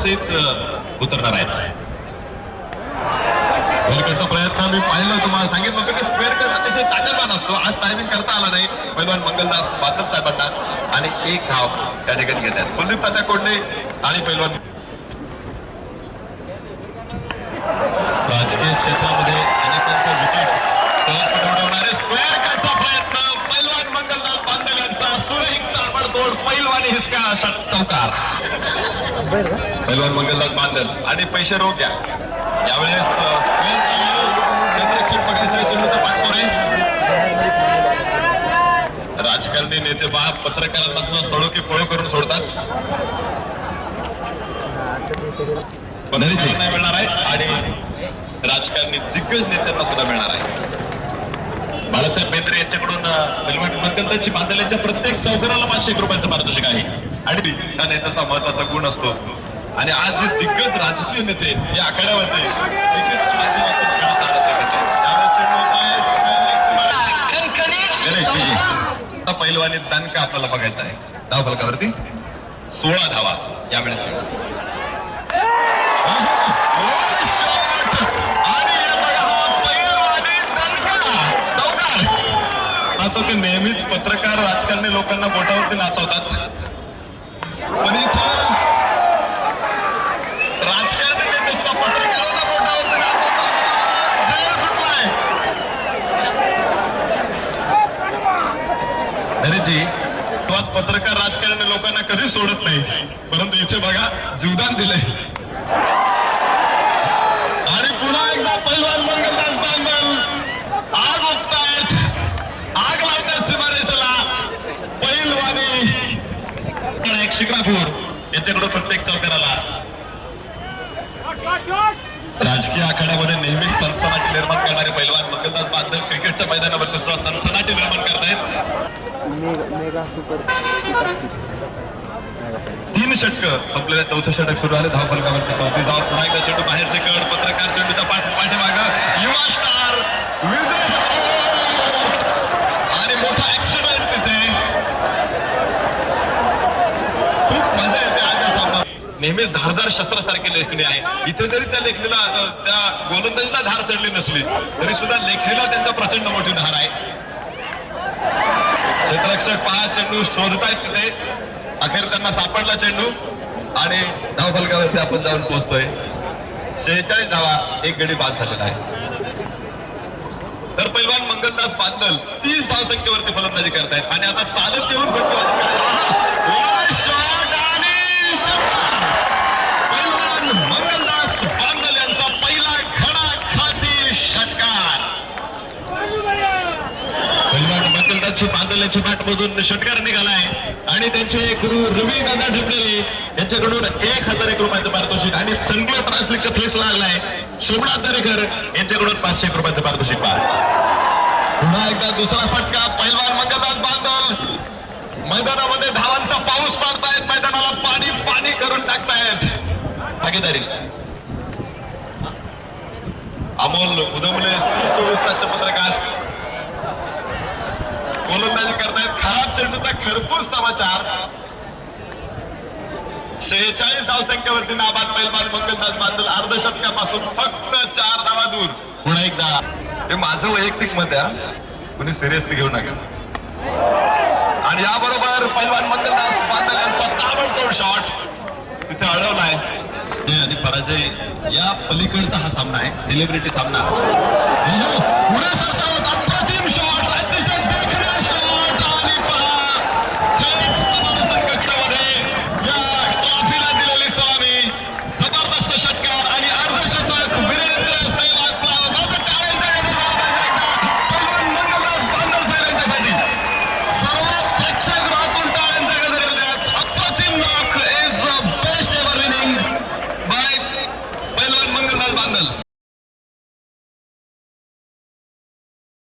सहित उतरणार आहेत. स्क्वेअर कटचा प्रयत्न मी पाहिलं, तुम्हाला सांगितलं होतं की स्क्वेअर कट अतिशय ताकदवान असतो. आज टायमिंग करता आला नाही पैलवान मंगलदास बादल साहेबांना आणि एक धाव त्या ठिकाणी घेत आहेत कुलदीप तात्या कोंडे आणि पैलवान. राजकीय क्षेत्रामध्ये अनेकांचे विकेट पटवणारे स्क्वेअर कटचा प्रयत्न पैलवान मंगलदास बांधल यांचा सुरेख ताबडतोड पैलवानी हिसका चौकार. पैलवान मंगलदास बांधल आणि पैसे रोक्या यावेळेस क्षेत्ररक्षण बघायचं चेंडूचा पाठपोरे. राजकारणी नेते बा पत्रकारांना सुद्धा सळो की पळो करून सोडतात. नाही मिळणार आहे आणि राजकारणी दिग्गज नेत्यांना सुद्धा मिळणार आहे. बाळासाहेब बेंद्रे यांच्याकडून पैलवान मंगलदास बांधल यांच्या प्रत्येक चौकाराला 500 रुपयांचं पारितोषिक आहे आणि त्या नेत्याचा महत्वाचा गुण असतो. आणि आज हे दिग्गज राजकीय नेते या आखाड्यामध्ये क्रिकेटच्या माध्यमातून खेळाचा आनंद घेत आहेत. पैलवानी दणका आपल्याला बघायचा आहे. धाव फलकावरती 16 धावा यावेळेस. नेहमीच पत्रकार राजकारणी लोकांना बोटावरती नाचवतात, पण इथं राजकारणी नेते सुद्धा पत्रकारांना बोटावरती नाचवतात. जी पत्रकार राजकारणी लोकांना कधीच सोडत नाही, परंतु इथे बघा जीवदान दिलंय. आणि पुन्हा एकदा पैलवान मंगलदास बांधल आग ओकतायत, आग लावतात सीमारेषेला. पैलवानी एक शिक्रापूर यांच्याकडून प्रत्येक चौकाराला. राजकीय आखाड्यामध्ये नेहमीच सनसनाटी निर्माण करणारे पैलवान मंगलदास बांधल क्रिकेटच्या मैदानावरती सुद्धा सनसनाटी निर्माण करतायत. 3 षटक संपलेल्या 4थं षटक सुरू झाले. धाव फलकावरती 34 धाव. पुन्हा एकदा चेंडू बाहेरचे कड. पत्रकार चेंडूचा पाठीमागं युवा स्टार विजय आणि मोठा ऍक्सिडेंट तिथे. खूप मजा येते आज या सामना. नेहमीच धारदार शस्त्रासारखी लेखणी आहे. इथे जरी त्या लेखणीला त्या गोलंदाजीला धार चढली नसली तरी सुद्धा लेखणीला त्यांचा प्रचंड मोठी धार आहे. क्षेत्ररक्षक 5 चेंडू शोधतायत तिथे. अखेर त्यांना सापडला चेंडू आणि धाव फलकावरती आपण जाऊन पोहोचतोय. 46 धावा, 1 गडी बाद झालेला आहे. तर पैलवान मंगलदास बांधल 30 धाव संख्येवरती फलंदाजी करतायत आणि आता चालत येऊन फटकेबाजी पैलवान मंगलदास बांधल यांचा पहिला खडाखाती षटकार. पैलवान मंगलदास बांधल यांच्या बॅटमधून षटकार निघालाय आणि त्यांचे गुरु रवी दादा ढमढेरे यांच्याकडून 1001 रुपयाचं पारितोषिक आणि संकल्प ट्रान्सलीगच्या फ्लेक्स लागलाय. सोमनाथ दरेकर यांच्याकडून 500 रुपयाचं पारितोषिक. पुन्हा एकदा दुसरा फटका. पैलवान मंगलदास बांधल मैदानामध्ये धावांचा पाऊस मारतायत. मैदानाला पाणी पाणी करून टाकतायत. भागीदारी अमोल उदमले 24 तासचे पत्रकार गोलंदाजी करतायत. खराब चेंडूचा खरपूस समाचार. 46 धाव संख्येवरती नाबाद पैलवान मंगलदास बांधल अर्धशतकापासून फक्त 4 धावा दूर. पुन्हा एकदा हे माझं वैयक्तिक मत आहे, कुणी सिरियसली घेऊ नका. आणि याबरोबर पैलवान मंगलदास बांधल यांचा ताबडतोड शॉट तिथे अडवलाय. आणि पराजय या पलीकडचा हा सामना आहे. सेलिब्रिटी सामना.